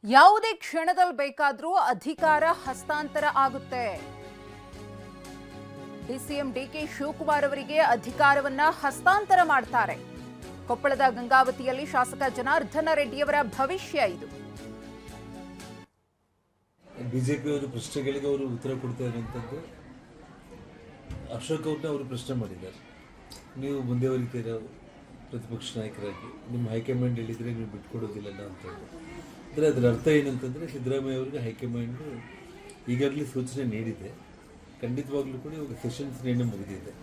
ಯಾವುದೇ ಕ್ಷಣದಲ್ಲಿ ಬೇಕಾದರೂ ಅಧಿಕಾರ ಹಸ್ತಾಂತರ ಆಗುತ್ತೆ. ಡಿಸಿಎಂ ಡಿಕೆ ಶಿವಕುಮಾರ್ ಅವರಿಗೆ ಅಧಿಕಾರವನ್ನ ಹಸ್ತಾಂತರ ಮಾಡ್ತಾರೆ. ಕೊಪ್ಪಳದ ಗಂಗಾವತಿಯಲ್ಲಿ ಶಾಸಕ ಜನಾರ್ದನ ರೆಡ್ಡಿಯವರ ಭವಿಷ್ಯ ಇದು. ಬಿಜೆಪಿಯವರು ಪ್ರಶ್ನೆಗಳಿಗೆ ಅವರು ಉತ್ತರ ಕೊಡ್ತಾ ಇರುವಂಥದ್ದು. ಅಶೋಕ್ ಅವ್ರನ್ನ ಅವರು ಪ್ರಶ್ನೆ ಮಾಡಿದ್ದಾರೆ, ನೀವು ಮುಂದೆವರಿತೀರ ಪ್ರತಿಪಕ್ಷ ನಾಯಕರಾಗಿ, ನಿಮ್ಮ ಹೈಕಮಾಂಡ್ ಹೇಳಿದರೆ ನೀವು ಬಿಟ್ಕೊಡೋದಿಲ್ಲ ಅಂತ ಹೇಳಿ. ಅಂದರೆ ಅದರ ಅರ್ಥ ಏನಂತಂದರೆ, ಸಿದ್ದರಾಮಯ್ಯ ಅವರಿಗೆ ಹೈಕಮಾಂಡು ಈಗಾಗಲೇ ಸೂಚನೆ ನೀಡಿದೆ. ಖಂಡಿತವಾಗ್ಲೂ ಕೂಡ ಇವಾಗ ಸೆಷನ್ಸ್ ನೇಣು ಮುಗಿದಿದೆ.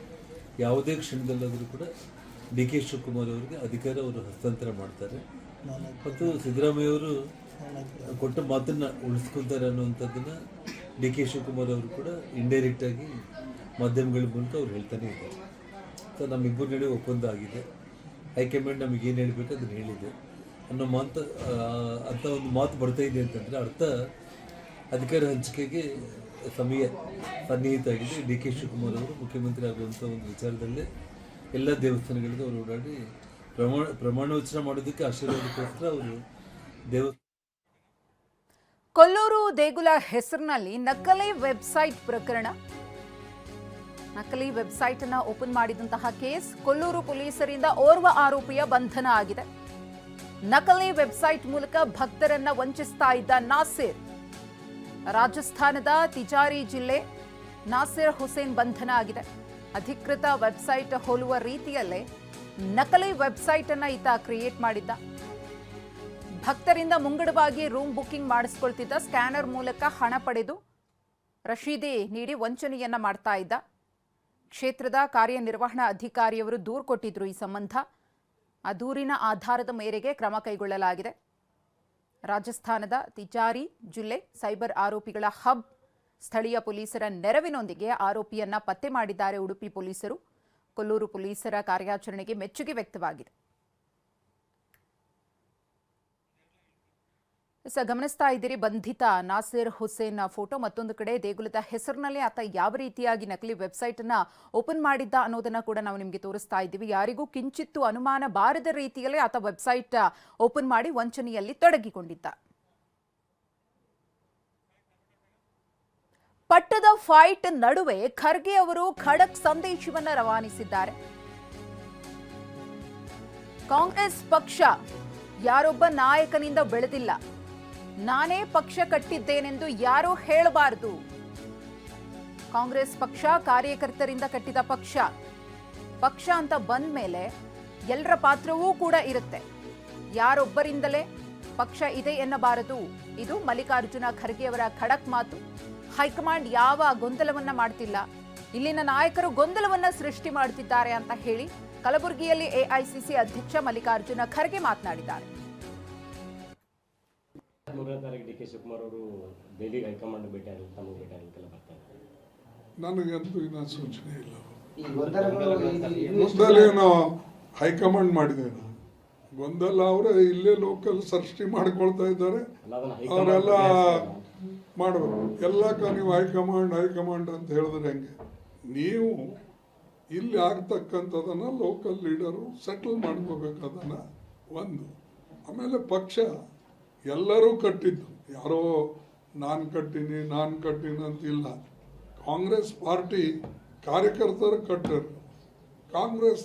ಯಾವುದೇ ಕ್ಷಣದಲ್ಲಾದರೂ ಕೂಡ ಡಿ ಕೆ ಶಿವಕುಮಾರ್ ಅವರಿಗೆ ಅಧಿಕಾರ ಅವರು ಹಸ್ತಾಂತರ ಮಾಡ್ತಾರೆ ಮತ್ತು ಸಿದ್ದರಾಮಯ್ಯ ಅವರು ಕೊಟ್ಟ ಮಾತನ್ನು ಉಳಿಸ್ಕೊತಾರೆ ಅನ್ನುವಂಥದ್ದನ್ನು ಡಿ ಕೆ ಶಿವಕುಮಾರ್ ಅವರು ಕೂಡ ಇಂಡೈರೆಕ್ಟಾಗಿ ಮಾಧ್ಯಮಗಳ ಮೂಲಕ ಅವ್ರು ಹೇಳ್ತಾನೆ ಇದ್ದಾರೆ. ಸೊ ನಮ್ಮಿಬ್ಬರ ನಡುವೆ ಒಪ್ಪಂದ ಆಗಿದೆ, ಹೈಕಮಾಂಡ್ ನಮಗೆ ಏನು ಹೇಳಬೇಕು ಅದನ್ನು ಹೇಳಿದೆ ಅನ್ನೋ ಮಾತು ಅಂತ ಒಂದು ಮಾತು ಬರ್ತಾ ಇದೆ ಅಂತಂದರೆ ಅರ್ಥ ಅಧಿಕಾರ ಹಂಚಿಕೆಗೆ ಸಮಯ ಸನ್ನಿಹಿತ ಆಗಿದೆ. ಡಿ ಕೆ ಶಿವಕುಮಾರ್ ಅವರು ಮುಖ್ಯಮಂತ್ರಿ ಆಗುವಂಥ ಒಂದು ವಿಚಾರದಲ್ಲೇ ಎಲ್ಲ ದೇವಸ್ಥಾನಗಳಿಗೆ ಅವರು ಓಡಾಡಿ ಪ್ರಮಾಣ ವಚನ ಮಾಡೋದಕ್ಕೆ ಆಶೀರ್ವಾದಕ್ಕೋಸ್ಕರ ಅವರು ಕೊಲ್ಲೂರು ದೇಗುಲ ಹೆಸರಿನಲ್ಲಿ ನಕಲಿ ವೆಬ್ಸೈಟ್ ಪ್ರಕರಣ. ನಕಲಿ ವೆಬ್ಸೈಟ್ ಅನ್ನು ಓಪನ್ ಮಾಡಿದಂತಹ ಕೇಸ್, ಕೊಲ್ಲೂರು ಪೊಲೀಸರಿಂದ ಓರ್ವ ಆರೋಪಿಯ ಬಂಧನ ಆಗಿದೆ. ನಕಲಿ ವೆಬ್ಸೈಟ್ ಮೂಲಕ ಭಕ್ತರನ್ನ ವಂಚಿಸ್ತಾ ಇದ್ದ ನಾಸಿರ್, ರಾಜಸ್ಥಾನದ ತಿಜಾರಿ ಜಿಲ್ಲೆ ನಾಸಿರ್ ಹುಸೇನ್ ಬಂಧನ ಆಗಿದೆ. ಅಧಿಕೃತ ವೆಬ್ಸೈಟ್ ಹೋಲುವ ರೀತಿಯಲ್ಲೇ ನಕಲಿ ವೆಬ್ಸೈಟ್ ಅನ್ನ ಈತ ಕ್ರಿಯೇಟ್ ಮಾಡಿದ್ದ. ಭಕ್ತರಿಂದ ಮುಂಗಡವಾಗಿ ರೂಮ್ ಬುಕಿಂಗ್ ಮಾಡಿಸ್ಕೊಳ್ತಿದ್ದ. ಸ್ಕ್ಯಾನರ್ ಮೂಲಕ ಹಣ ಪಡೆದು ರಶೀದಿ ನೀಡಿ ವಂಚನೆಯನ್ನ ಮಾಡ್ತಾ ಇದ್ದ. ಕ್ಷೇತ್ರದ ಕಾರ್ಯನಿರ್ವಹಣಾ ಅಧಿಕಾರಿಯವರು ದೂರು ಕೊಟ್ಟಿದ್ರು ಈ ಸಂಬಂಧ. ಆ ದೂರಿನ ಆಧಾರದ ಮೇರೆಗೆ ಕ್ರಮ ಕೈಗೊಳ್ಳಲಾಗಿದೆ. ರಾಜಸ್ಥಾನದ ತಿಜಾರಿ ಜಿಲ್ಲೆ ಸೈಬರ್ ಆರೋಪಿಗಳ ಹಬ್. ಸ್ಥಳೀಯ ಪೊಲೀಸರ ನೆರವಿನೊಂದಿಗೆ ಆರೋಪಿಯನ್ನ ಪತ್ತೆ ಮಾಡಿದ್ದಾರೆ ಉಡುಪಿ ಪೊಲೀಸರು. ಕೊಲ್ಲೂರು ಪೊಲೀಸರ ಕಾರ್ಯಾಚರಣೆಗೆ ಮೆಚ್ಚುಗೆ ವ್ಯಕ್ತವಾಗಿದೆ. ಗಮನಿಸ್ತಾ ಇದ್ದೀರಿ ಬಂಧಿತ ನಾಸಿರ್ ಹುಸೇನ್ ಫೋಟೋ. ಮತ್ತೊಂದು ಕಡೆ ದೇಗುಲದ ಹೆಸರಿನಲ್ಲಿ ಆತ ಯಾವ ರೀತಿಯಾಗಿ ನಕಲಿ ವೆಬ್ಸೈಟ್ ಅನ್ನ ಓಪನ್ ಮಾಡಿದ್ದ ಅನ್ನೋದನ್ನ ಕೂಡ ನಾವು ನಿಮಗೆ ತೋರಿಸ್ತಾ ಇದ್ದೀವಿ. ಯಾರಿಗೂ ಕಿಂಚಿತ್ತು ಅನುಮಾನ ಬಾರದ ರೀತಿಯಲ್ಲಿ ಆತ ವೆಬ್ಸೈಟ್ ಓಪನ್ ಮಾಡಿ ವಂಚನೆಯಲ್ಲಿ ತೊಡಗಿಕೊಂಡಿದ್ದ. ಪಟ್ಟದ ಫೈಟ್ ನಡುವೆ ಖರ್ಗೆ ಅವರು ಖಡಕ್ ಸಂದೇಶವನ್ನ ರವಾನಿಸಿದ್ದಾರೆ. ಕಾಂಗ್ರೆಸ್ ಪಕ್ಷ ಯಾರೊಬ್ಬ ನಾಯಕನಿಂದ ಬೆಳೆದಿಲ್ಲ, ನಾನೇ ಪಕ್ಷ ಕಟ್ಟಿದ್ದೇನೆಂದು ಯಾರೂ ಹೇಳಬಾರದು. ಕಾಂಗ್ರೆಸ್ ಪಕ್ಷ ಕಾರ್ಯಕರ್ತರಿಂದ ಕಟ್ಟಿದ ಪಕ್ಷ. ಪಕ್ಷ ಅಂತ ಬಂದ ಮೇಲೆ ಎಲ್ಲರ ಪಾತ್ರವೂ ಕೂಡ ಇರುತ್ತೆ. ಯಾರೊಬ್ಬರಿಂದಲೇ ಪಕ್ಷ ಇದೆ ಎನ್ನಬಾರದು. ಇದು ಮಲ್ಲಿಕಾರ್ಜುನ ಖರ್ಗೆ ಅವರ ಖಡಕ್ ಮಾತು. ಹೈಕಮಾಂಡ್ ಯಾವ ಗೊಂದಲವನ್ನ ಮಾಡ್ತಿಲ್ಲ, ಇಲ್ಲಿನ ನಾಯಕರು ಗೊಂದಲವನ್ನ ಸೃಷ್ಟಿ ಮಾಡ್ತಿದ್ದಾರೆ ಅಂತ ಹೇಳಿ ಕಲಬುರಗಿಯಲ್ಲಿ ಎಐಸಿಸಿ ಅಧ್ಯಕ್ಷ ಮಲ್ಲಿಕಾರ್ಜುನ ಖರ್ಗೆ ಮಾತನಾಡಿದ್ದಾರೆ. ಡಿಕೆ ಶಿವಕುಮಾರ್ ಅವರು ದೆಹಲಿಗೆ ಹೈಕಮಾಂಡ್ ಭೇಟಿ ಆಗಲಿಕ್ಕೆ ತಮಗೆ ಭೇಟಿ ಆಗಲಿಕ್ಕೆಲ್ಲ ಬರ್ತಾರೆ. ನನಗಂತೂ ಇನ್ನೂ ಸೂಚನೆ ಇಲ್ಲ. ಗೊಂದಲೇನೋ ಹೈಕಮಾಂಡ್ ಮಾಡಿದ್ದೇನೆ, ಗೊಂದಲ ಅವರೇ ಇಲ್ಲೇ ಲೋಕಲ್ ಸೃಷ್ಟಿ ಮಾಡ್ಕೊಳ್ತಾ ಇದ್ದಾರೆ. ಅವರೆಲ್ಲ ಮಾಡಬೇಕು. ಎಲ್ಲಕ್ಕ ನೀವು ಹೈಕಮಾಂಡ್ ಅಂತ ಹೇಳಿದ್ರೆ ಹೆಂಗೆ? ನೀವು ಇಲ್ಲಿ ಆಗ್ತಕ್ಕಂಥದನ್ನು ಲೋಕಲ್ ಲೀಡರು ಸೆಟಲ್ ಮಾಡ್ಕೋಬೇಕು. ಅದನ್ನು ಒಂದು. ಆಮೇಲೆ ಪಕ್ಷ ಎಲ್ಲರೂ ಕಟ್ಟಿದ್ದು, ಯಾರೋ ನಾನು ಕಟ್ಟಿನಿ ಅಂತಿಲ್ಲ. ಕಾಂಗ್ರೆಸ್ ಪಾರ್ಟಿ ಕಾರ್ಯಕರ್ತರು ಕಟ್ಟರು. ಕಾಂಗ್ರೆಸ್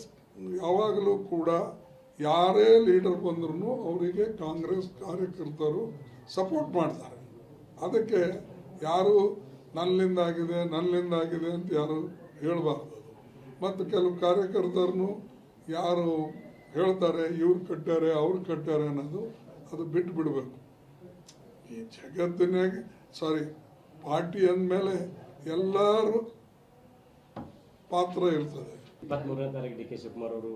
ಯಾವಾಗಲೂ ಕೂಡ ಯಾರೇ ಲೀಡರ್ ಬಂದ್ರೂ ಅವರಿಗೆ ಕಾಂಗ್ರೆಸ್ ಕಾರ್ಯಕರ್ತರು ಸಪೋರ್ಟ್ ಮಾಡ್ತಾರೆ. ಅದಕ್ಕೆ ಯಾರು ನನ್ನಿಂದಾಗಿದೆ ಅಂತ ಯಾರು ಹೇಳಬಾರ್ದು. ಮತ್ತು ಕೆಲವು ಕಾರ್ಯಕರ್ತರನ್ನು ಯಾರು ಹೇಳ್ತಾರೆ ಇವ್ರು ಕಟ್ಟಾರೆ ಅವ್ರು ಕಟ್ಟಾರೆ ಅನ್ನೋದು ಅದು ಬಿಟ್ಟು ಬಿಡಬೇಕು. ಈ ಜಗತ್ತಿನಾಗೆ ಪಾರ್ಟಿ ಅಂದಮೇಲೆ ಎಲ್ಲರೂ ಪಾತ್ರ ಇರ್ತದೆ. 23ನೇ ತಾರೀಕು ಡಿ ಕೆ ಶಿವಕುಮಾರ್ ಅವರು